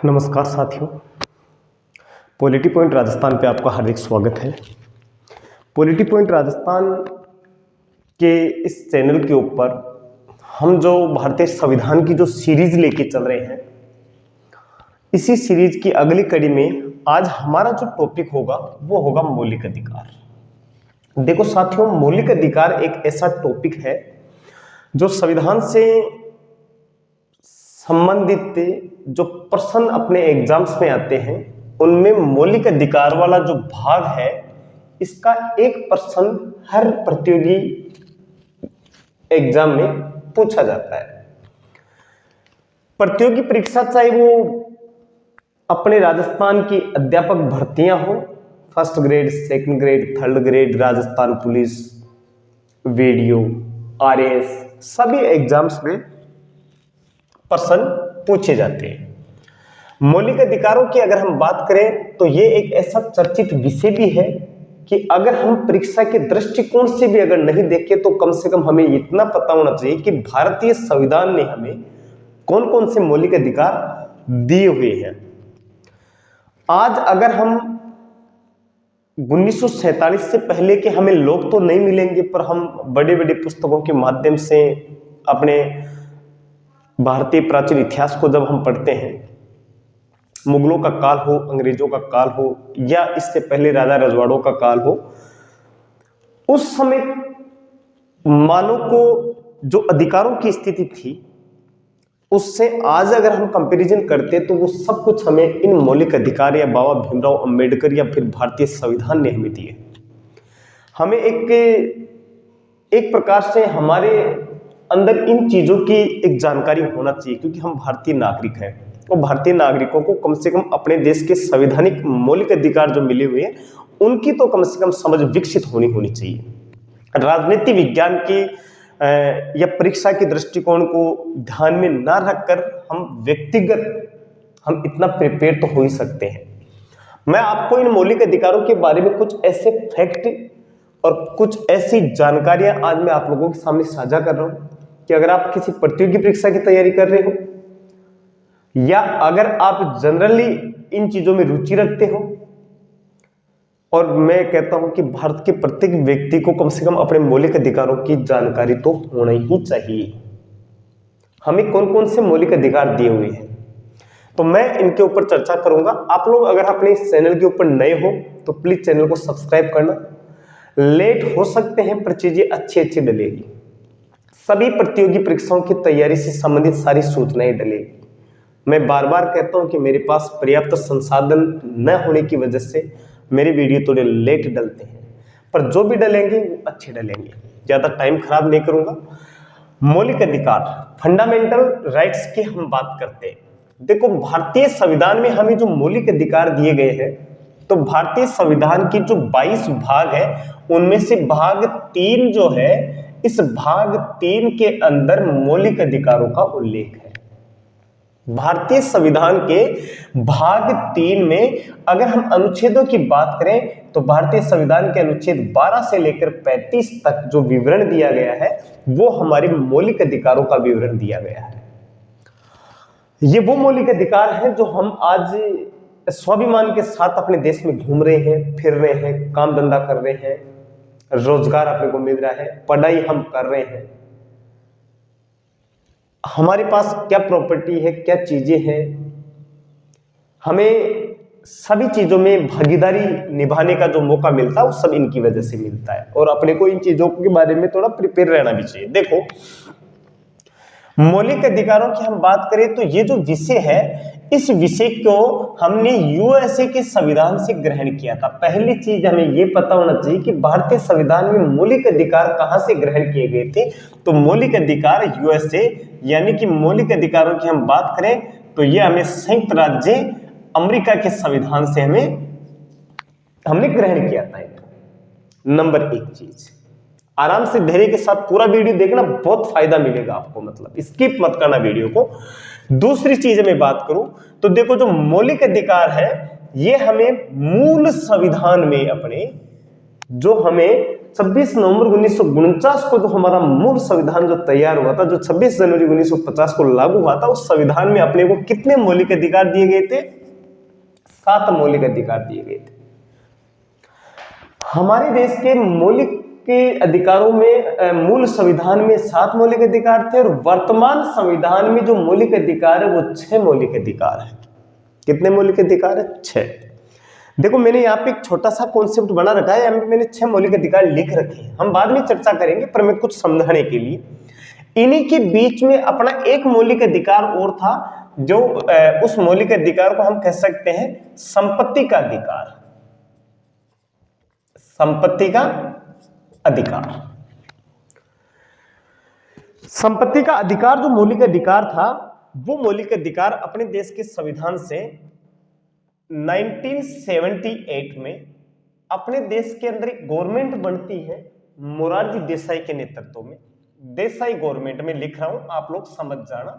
नमस्कार साथियों, polity point Rajasthan पे आपका हार्दिक स्वागत है। पॉलिटी पॉइंट राजस्थान के इस चैनल के ऊपर हम जो भारतीय संविधान की जो सीरीज लेके चल रहे हैं, इसी सीरीज की अगली कड़ी में आज हमारा जो टॉपिक होगा वो होगा मौलिक अधिकार। देखो साथियों, मौलिक अधिकार एक ऐसा टॉपिक है जो संविधान से संबंधित जो प्रश्न अपने एग्जाम्स में आते हैं उनमें मौलिक अधिकार वाला जो भाग है, इसका एक प्रश्न हर प्रतियोगी एग्जाम में पूछा जाता है। प्रतियोगी परीक्षा चाहे वो अपने राजस्थान की अध्यापक भर्तियां हो, first grade, second grade, third grade, Rajasthan police, video, RAS, सभी एग्जाम्स में प्रश्न पूछे जाते हैं। मौलिक अधिकारों की अगर हम बात करें तो ये एक ऐसा चर्चित विषय भी है कि अगर हम परीक्षा के दृष्टिकोण से भी अगर नहीं देखें तो कम से कम हमें इतना पता होना चाहिए कि भारतीय संविधान ने हमें कौन कौन से मौलिक अधिकार दिए हुए हैं। आज अगर हम 1947 से पहले के हमें लोग तो नहीं मिलेंगे, पर हम बड़े बड़े पुस्तकों के माध्यम से अपने भारतीय प्राचीन इतिहास को जब हम पढ़ते हैं, मुगलों का काल हो, अंग्रेजों का काल हो या इससे पहले राजा रजवाड़ों का काल हो, उस समय मानव को जो अधिकारों की स्थिति थी उससे आज अगर हम कंपैरिजन करते तो वो सब कुछ हमें इन मौलिक अधिकार या बाबा भीमराव अंबेडकर या फिर भारतीय संविधान ने हमें दिए। हमें एक प्रकार से हमारे अंदर इन चीजों की एक जानकारी होना चाहिए, क्योंकि हम भारतीय नागरिक हैं और भारतीय नागरिकों को कम से कम अपने देश के संवैधानिक मौलिक अधिकार जो मिले हुए हैं उनकी तो कम से कम समझ विकसित होनी चाहिए। राजनीति विज्ञान की या परीक्षा के दृष्टिकोण को ध्यान में ना रखकर हम इतना प्रिपेयर तो हो ही सकते हैं। मैं आपको इन मौलिक अधिकारों के बारे में कुछ ऐसे फैक्ट और कुछ ऐसी जानकारियां आज मैं आप लोगों के सामने साझा कर रहा हूं कि अगर आप किसी प्रतियोगी परीक्षा की तैयारी कर रहे हो या अगर आप जनरली इन चीजों में रुचि रखते हो, और मैं कहता हूं कि भारत के प्रत्येक व्यक्ति को कम से कम अपने मौलिक अधिकारों की जानकारी तो होना ही चाहिए। हमें कौन कौन से मौलिक अधिकार दिए हुए हैं तो मैं इनके ऊपर चर्चा करूंगा। आप लोग अगर अपने इस चैनल के ऊपर नए हो तो प्लीज चैनल को सब्सक्राइब करना। लेट हो सकते हैं पर चीजें अच्छी डलेगी। सभी प्रतियोगी परीक्षाओं की तैयारी से संबंधित सारी सूचनाएं डलेगी। मैं बार बार कहता हूं कि मेरे पास पर्याप्त संसाधन न होने की वजह से मेरे वीडियो थोड़े लेट डलते हैं, पर जो भी डलेंगे वो अच्छे डलेंगे। ज्यादा टाइम खराब नहीं करूंगा। मौलिक अधिकार, फंडामेंटल राइट्स की हम बात करते हैं। देखो, भारतीय संविधान में हमें जो मौलिक अधिकार दिए गए हैं, तो भारतीय संविधान की जो 22 भाग है उनमें से भाग 3 जो है, इस भाग 3 के अंदर मौलिक अधिकारों का उल्लेख है। भारतीय संविधान के भाग 3 में अगर हम अनुच्छेदों की बात करें तो भारतीय संविधान के अनुच्छेद 12 से लेकर 35 तक जो विवरण दिया गया है वो हमारे मौलिक अधिकारों का विवरण दिया गया है। ये वो मौलिक अधिकार हैं जो हम आज स्वाभिमान के साथ अपने देश में घूम रहे हैं, फिर रहे हैं, काम धंधा कर रहे हैं, रोजगार अपने को मिल रहा है, पढ़ाई हम कर रहे हैं, हमारे पास क्या प्रॉपर्टी है, क्या चीजें हैं, हमें सभी चीजों में भागीदारी निभाने का जो मौका मिलता है वो सब इनकी वजह से मिलता है, और अपने को इन चीजों के बारे में थोड़ा प्रिपेयर रहना भी चाहिए। देखो, मौलिक अधिकारों की हम बात करें तो ये जो विषय है, इस विषय को हमने यूएसए के संविधान से ग्रहण किया था। पहली चीज हमें ये पता होना चाहिए कि भारतीय संविधान में मौलिक अधिकार कहां से ग्रहण किए गए थे। तो मौलिक अधिकार यूएसए, यानी कि मौलिक अधिकारों की हम बात करें तो ये हमें संयुक्त राज्य अमेरिका के संविधान से हमने ग्रहण किया था। नंबर 1 चीज, आराम से धैर्य के साथ पूरा वीडियो देखना, बहुत फायदा मिलेगा आपको, मतलब स्किप मत करना वीडियो को। दूसरी चीज मैं बात करूं तो देखो, जो मौलिक अधिकार है ये हमें मूल संविधान में अपने जो हमें 26 नवंबर 1949 को जो हमारा मूल संविधान जो तैयार हुआ था, जो 26 जनवरी 1950 को लागू हुआ था, उस संविधान में अपने को कितने मौलिक अधिकार दिए गए थे? 7 मौलिक अधिकार दिए गए थे। हमारे देश के मौलिक के अधिकारों में मूल संविधान में 7 मौलिक अधिकार थे और वर्तमान संविधान में जो मौलिक अधिकार है वो 6 मौलिक अधिकार है। कितने मौलिक अधिकार है? 6। देखो मैंने यहाँ पे एक छोटा सा कॉन्सेप्ट बना रखा है, यहाँ पे मैंने 6 मौलिक अधिकार लिख रखे हैं, हम बाद में चर्चा करेंगे, पर मैं कुछ समझाने के लिए इन्हीं के बीच में अपना एक मौलिक अधिकार और था, जो उस मौलिक अधिकार को हम कह सकते हैं संपत्ति का अधिकार। संपत्ति का अधिकार, संपत्ति का अधिकार जो मौलिक अधिकार था, वो मौलिक अधिकार अपने देश के संविधान से 1978 में अपने देश के अंदर एक गवर्नमेंट बनती है मोरारजी देसाई के नेतृत्व में। देसाई गवर्नमेंट में लिख रहा हूं, आप लोग समझ जाना।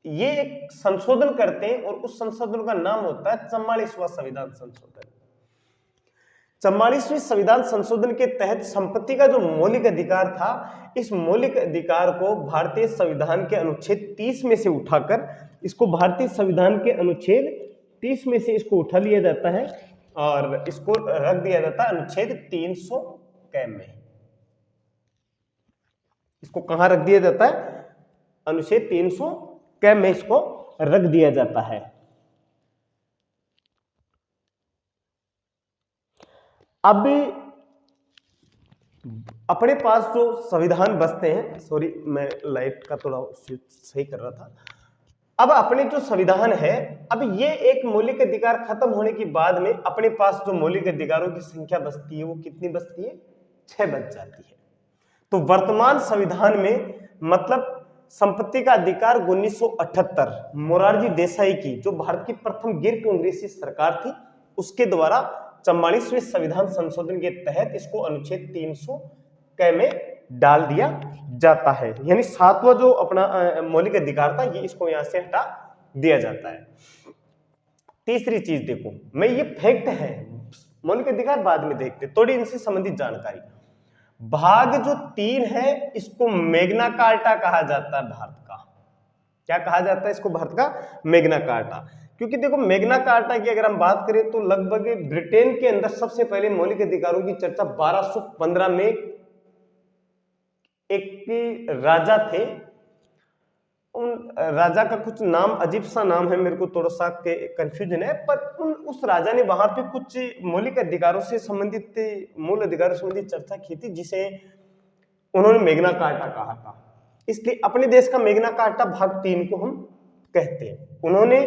ये एक संशोधन करते हैं और उस संशोधन का नाम होता है 44वां संविधान संशोधन। 44वें संविधान संशोधन के तहत संपत्ति का जो मौलिक अधिकार था, इस मौलिक अधिकार को भारतीय संविधान के अनुच्छेद 30 में से उठाकर इसको भारतीय संविधान के अनुच्छेद 30 में से इसको उठा लिया जाता है और इसको रख दिया जाता है अनुच्छेद 300 क में। इसको कहां रख दिया जाता है? अनुच्छेद 300 क में इसको रख दिया जाता है। अब अपने पास जो संविधान बचते हैं, सॉरी मैं लाइट का थोड़ा सही कर रहा था। अब अपने जो संविधान है, अब ये एक मौलिक अधिकार खत्म होने के बाद में अपने पास जो मौलिक अधिकारों की संख्या बचती है वो कितनी बचती है? 6 बच जाती है। तो वर्तमान संविधान में मतलब संपत्ति का अधिकार 1978 मोरारजी देसाई की, जो भारत की प्रथम गैर कांग्रेसी सरकार थी, उसके द्वारा 44वें संविधान संशोधन के तहत इसको अनुच्छेद 300 क में डाल दिया जाता है। यानी 7वां जो अपना मौलिक अधिकार था, ये इसको यहां से हटा दिया जाता है। तीसरी चीज देखो, मैं ये फैक्ट है, मौलिक अधिकार बाद में देखते, थोड़ी इनसे संबंधित जानकारी। भाग जो 3 है इसको मैग्ना कार्टा कहा जाता है भारत का। क्या कहा जाता है इसको? भारत का मैग्ना कार्टा। क्योंकि देखो मैग्ना कार्टा की अगर हम बात करें तो लगभग ब्रिटेन के अंदर सबसे पहले मौलिक अधिकारों की चर्चा 1215 में एक राजा थे, उन राजा का कुछ नाम अजीब सा नाम है, मेरे को थोड़ा सा कंफ्यूजन है, पर उस राजा ने वहां पे कुछ मौलिक अधिकारों से संबंधित, मूल अधिकारों से संबंधित चर्चा की थी, जिसे उन्होंने मैग्ना कार्टा कहा था। इसलिए अपने देश का मैग्ना कार्टा भाग 3 को हम कहते हैं। उन्होंने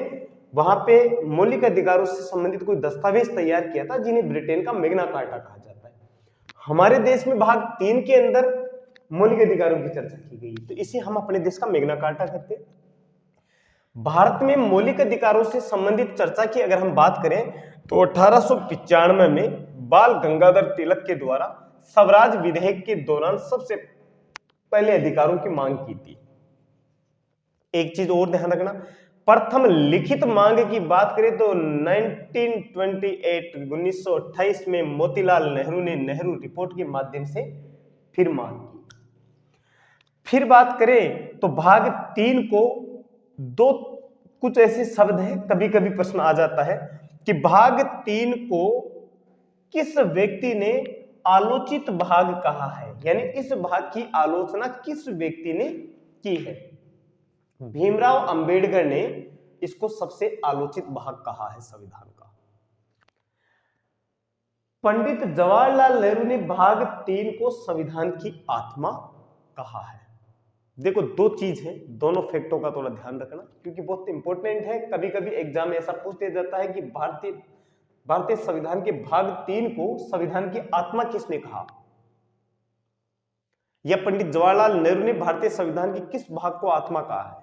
वहां पे मौलिक अधिकारों से संबंधित कोई दस्तावेज तैयार किया था, जिन्हें ब्रिटेन का मैग्ना कार्टा कहा जाता है। हमारे देश में भाग 3 के अंदर मौलिक अधिकारों की चर्चा की गई, तो इसे हम अपने देश का मैग्ना कार्टा कहते हैं। भारत में मौलिक अधिकारों से संबंधित चर्चा की अगर हम बात करें तो 1895 में बाल गंगाधर तिलक के द्वारा स्वराज विधेयक के दौरान सबसे पहले अधिकारों की मांग की थी। एक चीज और ध्यान रखना, प्रथम लिखित मांग की बात करें तो 1928 में मोतीलाल नेहरू ने नेहरू रिपोर्ट के माध्यम से फिर मांग की। फिर बात करें तो भाग 3 को दो कुछ ऐसे शब्द हैं, कभी कभी प्रश्न आ जाता है कि भाग 3 को किस व्यक्ति ने आलोचित भाग कहा है, यानी इस भाग की आलोचना किस व्यक्ति ने की है। भीमराव अंबेडकर ने इसको सबसे आलोचित भाग कहा है संविधान का। पंडित जवाहरलाल नेहरू ने भाग 3 को संविधान की आत्मा कहा है। देखो दो चीज है, दोनों फैक्टों का थोड़ा ध्यान रखना क्योंकि बहुत इंपॉर्टेंट है। कभी कभी एग्जाम में ऐसा पूछ दिया जाता है कि भारतीय संविधान के भाग 3 को संविधान की आत्मा किसने कहा, या पंडित जवाहरलाल नेहरू ने भारतीय संविधान के किस भाग को आत्मा कहा है,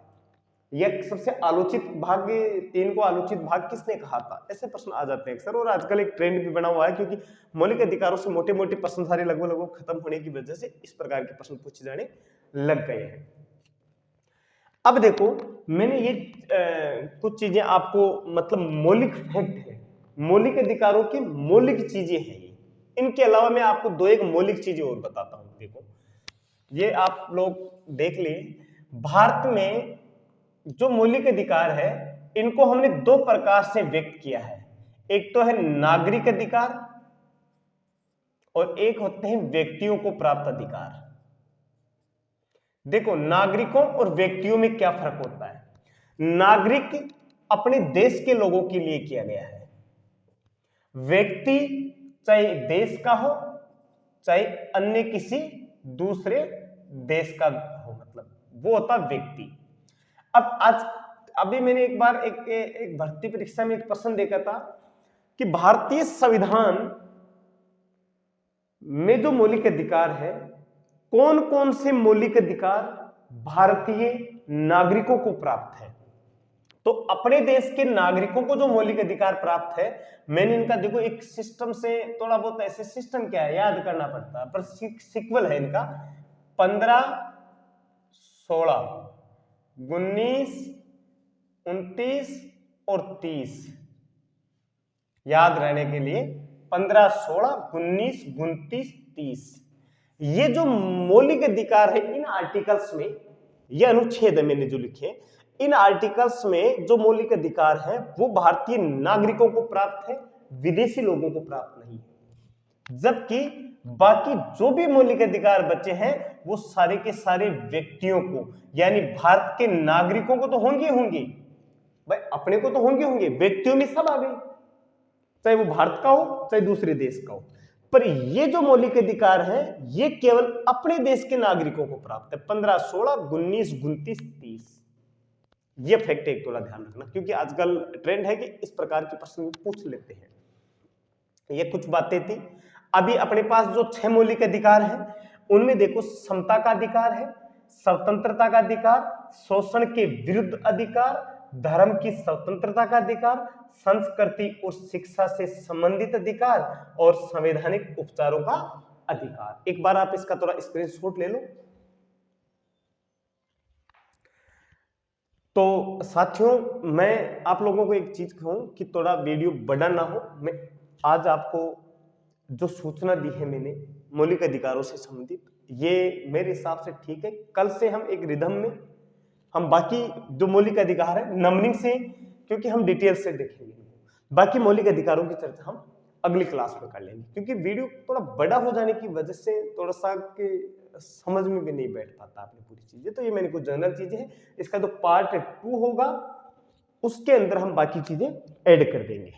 या सबसे आलोचित भाग 3 को आलोचित भाग किसने कहा था। ऐसे प्रश्न आ जाते हैं अक्सर, और आजकल एक ट्रेंड भी बना हुआ है क्योंकि मौलिक अधिकारों से मोटे मोटे प्रश्न सारे लगभग खत्म होने की वजह से इस प्रकार के प्रश्न पूछे जाने लग गए हैं। अब देखो मैंने ये कुछ चीजें आपको, मतलब मौलिक फैक्ट है, मौलिक अधिकारों की मौलिक चीजें हैं ये, इनके अलावा मैं आपको दो एक मौलिक चीजें और बताता हूं। देखो, ये आप लोग देख लिए, भारत में जो मौलिक अधिकार है इनको हमने दो प्रकार से व्यक्त किया है। एक तो है नागरिक अधिकार और एक होते हैं व्यक्तियों को प्राप्त अधिकार। देखो, नागरिकों और व्यक्तियों में क्या फर्क होता है। नागरिक अपने देश के लोगों के लिए किया गया है, व्यक्ति चाहे देश का हो चाहे अन्य किसी दूसरे देश का हो, मतलब वो होता व्यक्ति। अब आज अभी मैंने एक बार एक भर्ती परीक्षा में एक प्रश्न देखा था कि भारतीय संविधान में जो मौलिक अधिकार है, कौन कौन से मौलिक अधिकार भारतीय नागरिकों को प्राप्त है। तो अपने देश के नागरिकों को जो मौलिक अधिकार प्राप्त है, मैंने इनका देखो एक सिस्टम से थोड़ा बहुत, ऐसे सिस्टम क्या है याद करना पड़ता है, पर सीक्वल है इनका 15, 16, 19, 29 और 30 याद रहने के लिए 15, 16, 19, 29, 30। ये जो मौलिक अधिकार है इन आर्टिकल्स में, ये अनुच्छेद है मैंने जो लिखे, इन आर्टिकल्स में जो मौलिक अधिकार है वो भारतीय नागरिकों को प्राप्त है, विदेशी लोगों को प्राप्त नहीं है। जबकि बाकी जो भी मौलिक अधिकार बचे हैं वो सारे के सारे व्यक्तियों को, यानी भारत के नागरिकों को तो होंगे होंगे भाई, अपने को तो होंगे होंगे, व्यक्तियों में सब आ गए, चाहे वो भारत का हो चाहे दूसरे देश का हो। पर ये जो मौलिक अधिकार है ये केवल अपने देश के नागरिकों को प्राप्त है, 15, 16, 19, 29, 30। ये फैक्ट एक थोड़ा ध्यान रखना, क्योंकि आजकल ट्रेंड है कि इस प्रकार के प्रश्न पूछ लेते हैं। ये कुछ बातें थी। अभी अपने पास जो 6 मौलिक अधिकार है उनमें देखो, समता का अधिकार है, स्वतंत्रता का अधिकार, शोषण के विरुद्ध अधिकार, धर्म की स्वतंत्रता का अधिकार, संस्कृति और शिक्षा से संबंधित अधिकार और संवैधानिक उपचारों का अधिकार। एक बार आप इसका थोड़ा स्क्रीनशॉट ले लो। तो साथियों, मैं आप लोगों को एक चीज कहूं कि थोड़ा वीडियो बड़ा ना हो। मैं आज आपको जो सूचना दी है मैंने मौलिक अधिकारों से संबंधित, ये मेरे हिसाब से ठीक है। कल से हम एक रिदम में हम बाकी जो मौलिक अधिकार है नंबरिंग से, क्योंकि हम डिटेल से देखेंगे, बाकी मौलिक अधिकारों की चर्चा हम अगली क्लास में कर लेंगे, क्योंकि वीडियो थोड़ा बड़ा हो जाने की वजह से थोड़ा सा के समझ में भी नहीं बैठ पाता आपने पूरी चीजें। तो ये मैंने कुछ जनरल चीजें हैं, इसका जो पार्ट 2 होगा उसके अंदर हम बाकी चीजें ऐड कर देंगे।